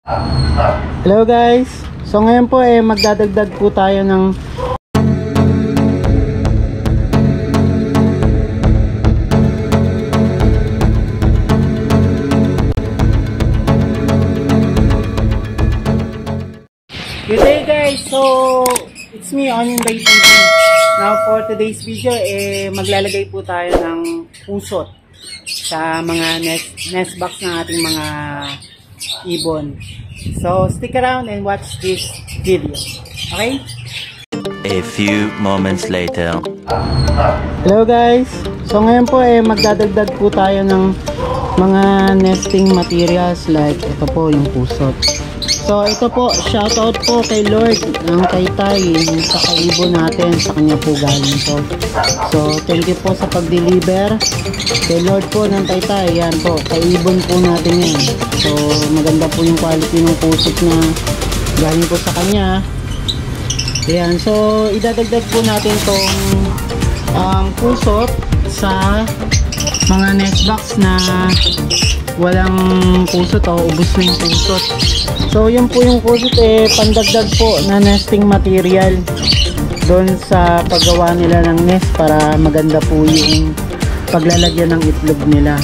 Hello guys! So ngayon po magdadagdag po tayo ng Good day guys! So it's me, Onion Bay TV. Now for today's video maglalagay po tayo ng pusot sa mga nest box ng ating mga ibon. So stick around and watch this video. Okay? A few moments later. Hello guys! So ngayon po magdadagdag po tayo ng mga nesting materials like ito po yung pusot. So ito po, shoutout po kay Lord ng Taytay sa kaibon natin, sa kanya po galing to. So thank you po sa pag-deliver kay Lord po ng Taytay. Yan po, kaibon po natin yan. So maganda po yung quality ng pusot na galing po sa kanya. Ayan, so idadagdag po natin tong pusot sa mga nest box na walang pusot o ubos na yung pusot. So yun po yung pusot pandagdag po na nesting material doon sa paggawa nila ng nest para maganda po yung paglalagyan ng itlog nila.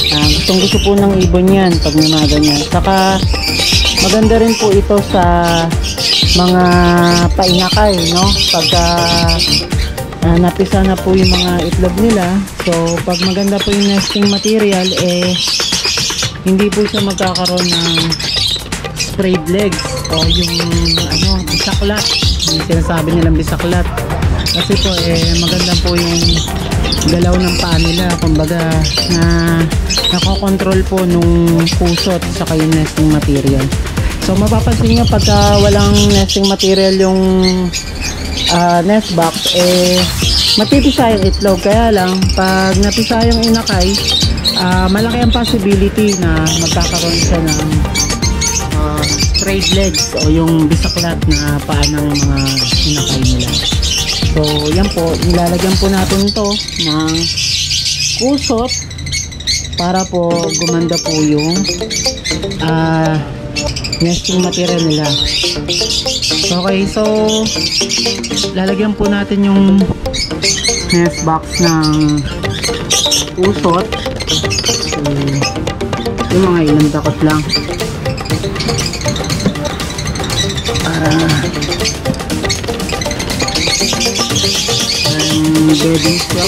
Gustong gusto po ng ibon yan pag namaganyan. Saka maganda rin po ito sa mga painakay, no? Pagka napisa na po yung mga itlog nila, so pag maganda po yung nesting material hindi po siya magkakaroon ng sprayed legs o yung bisaklat, yung sinasabi nilang bisaklat, kasi po maganda po yung galaw ng paa nila, kumbaga na nakokontrol po nung pusot sa yung nesting material. So mapapansin nyo pagka walang nesting material yung nest box mapipisa yung itlog, kaya lang pag napisa yung inakay malaki ang possibility na magkakaroon siya ng straight legs o yung bisaklat na paa ng mga inakay nila. So yan po, nilalagyan po natin to ng pusot para po gumanda po yung nesting material nila. Okay, so lalagyan po natin yung nest box ng pusot. Yung mga ilang dakot lang para beddings po.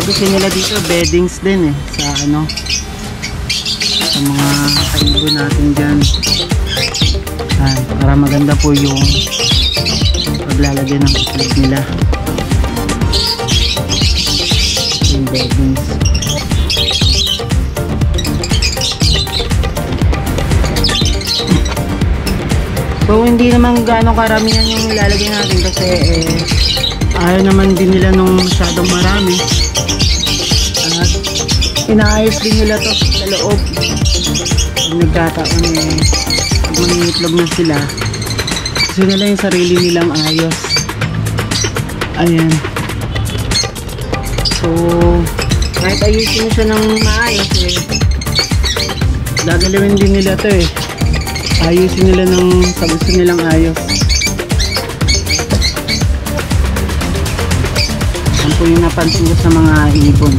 Gusto nila dito beddings din sa mga kaibon natin dyan. Para maganda po yung paglalagyan ng itlog nila, yung beddings. So hindi naman gaano karamihan yung ilalagay natin kasi ayaw naman din nila nung masyadong marami at inaayos din nila to sa loob. Pag nagkataon mangitlog na sila, gusto nila yung sarili nilang ayos. Ayan, so kahit ayusin mo siya ng maayos gagalawin din nila to ayusin nila ng sa gusto nilang ayos. Yan po yung napansin ko sa mga ibon.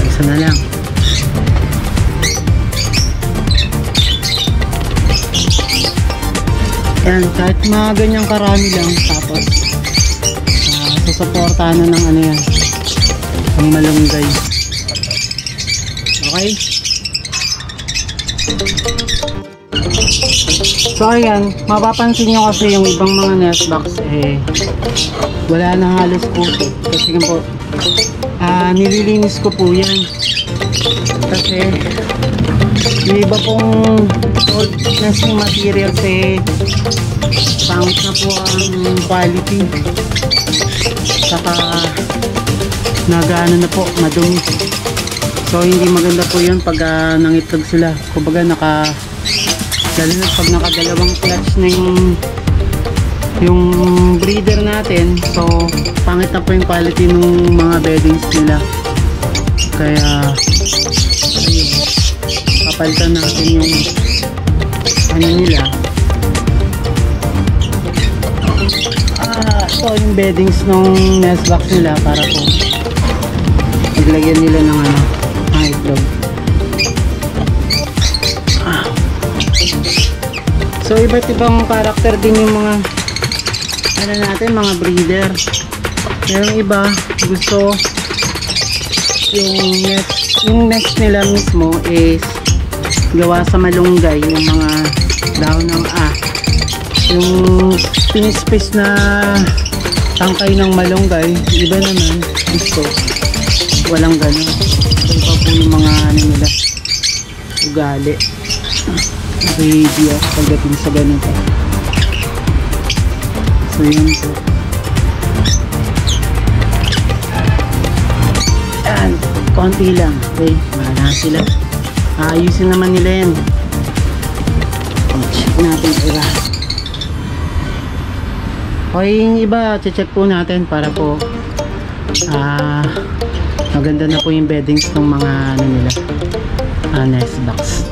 Isa na lang. Yan, kahit mga ganyang karami lang, tapos susuportahan na ng yan, ang malunggay. Okay? So ayan, mapapansin nyo kasi yung ibang mga nest box wala na halos puso. Kasi po nililinis ko po yan kasi yung iba pong old nesting materials pangit na po ang quality, saka nagaano na po, madumi. So hindi maganda po yun pag nangitlog sila. Kumbaga lalo na pag nakadalawang clutch na yung breeder natin, so pangit na po yung quality ng mga beddings nila. Kaya ayun, papalitan natin yung ano nila. Ito yung beddings ng nest box nila para po naglagyan nila ng ano, itlog. So iba't ibang karakter din yung mga ano natin, mga breeder. Merong iba gusto yung nest nila mismo is gawa sa malunggay, yung mga dahon ng yung pinispis na tangkay ng malunggay. Iba naman gusto walang ganun. Iba po yung mga ano nila, ugali, radio pagdating sa ganito. So yun po. Yan, konti lang. Okay, mahala sila. Ayusin naman nila yan. Check natin iba. Okay, yung iba check po natin para po maganda na po yung beddings ng mga ano nila, nest box.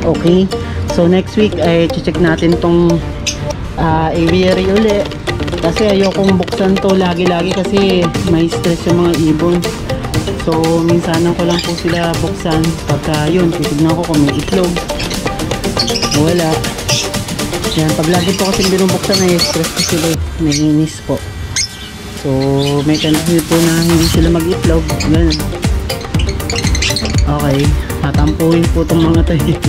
Okay, so next week ay check natin tong aviary uli, kasi ayokong buksan to lagi-lagi kasi may stress yung mga ibon. So minsanan ko lang po sila buksan pagka yun, titignan ko kung may itlog o wala. Yan, pag lagi po kasi binubuksan ay stress ko sila, naiinis po. So may tendency po na hindi sila mag-itlog, ganun. Okay, tatampuhin po itong mga tayo.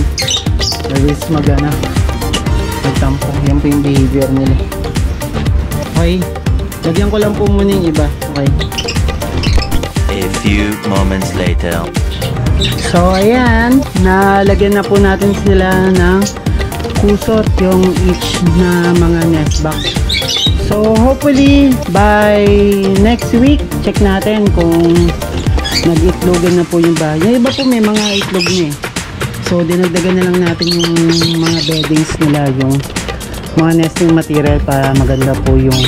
Always magtampo. Yan po yung behavior nila. Okay, lagyan ko lang po muna yung iba. Okay, A few moments later. so ayan, nalagyan na po natin sila ng kusot, yung each na mga nest box. So hopefully by next week check natin kung nag-itlogan na po yung bahay. Yung iba po may mga itlog niya eh. So dinagdagan na lang natin yung mga beddings nila, yung mga nesting material para maganda po yung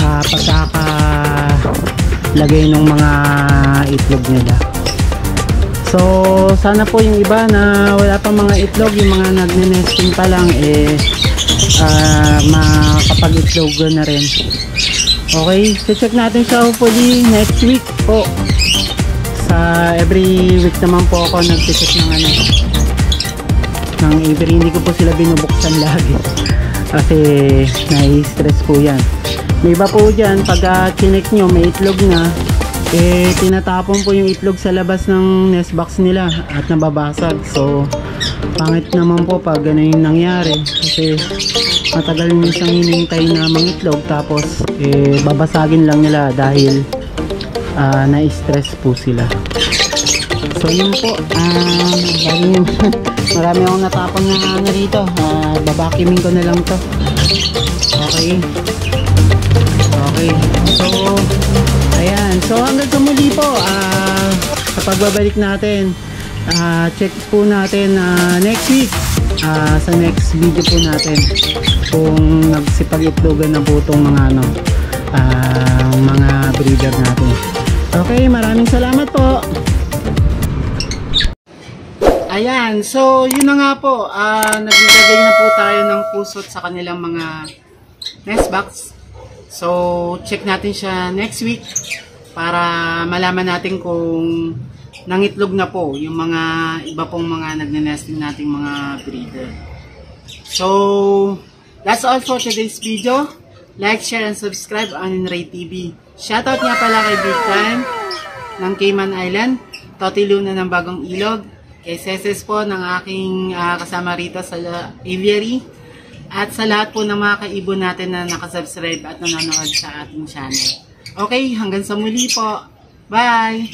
pagkakalagay ng mga itlog nila. So sana po yung iba na wala pa mga itlog, yung mga nagne-nesting pa lang makapag-itlogan na rin. Okay, so check natin siya hopefully next week po. Sa every week naman po ako nag-check ng aviary. Hindi ko po sila binubuksan lagi kasi nai-stress po yan. May iba po dyan, pag chinek nyo may itlog na, tinatapon po yung itlog sa labas ng nest box nila at nababasag. So pangit naman po pag gano'n yung nangyari kasi matagal nyo siyang hinintay na mangitlog tapos babasagin lang nila dahil na-stress po sila. So yun po, marami akong natapon na rito, babakimin ko na lang to. Okay, so ayan, so hanggang sa muli po sa pagbabalik natin. Check po natin next week sa next video po natin kung nagsipag-itlogan na po itong mga mga breeder natin. Okay, maraming salamat po. Ayan, so yun na nga po, naglagay na po tayo ng pusot sa kanilang mga nest box. So check natin siya next week para malaman natin kung nangitlog na po yung mga iba pong mga nagne-nesting nating mga breeder. So that's all for today's video. Like, share, and subscribe on Ray TV. Shoutout nga pala kay Big Time ng Cayman Island, Toti Luna ng Bagong Ilog, kay Ceces po ng aking kasama rito sa aviary, at sa lahat po ng mga kaibon natin na nakasubscribe at nanonood sa ating channel. Okay, hanggang sa muli po. Bye!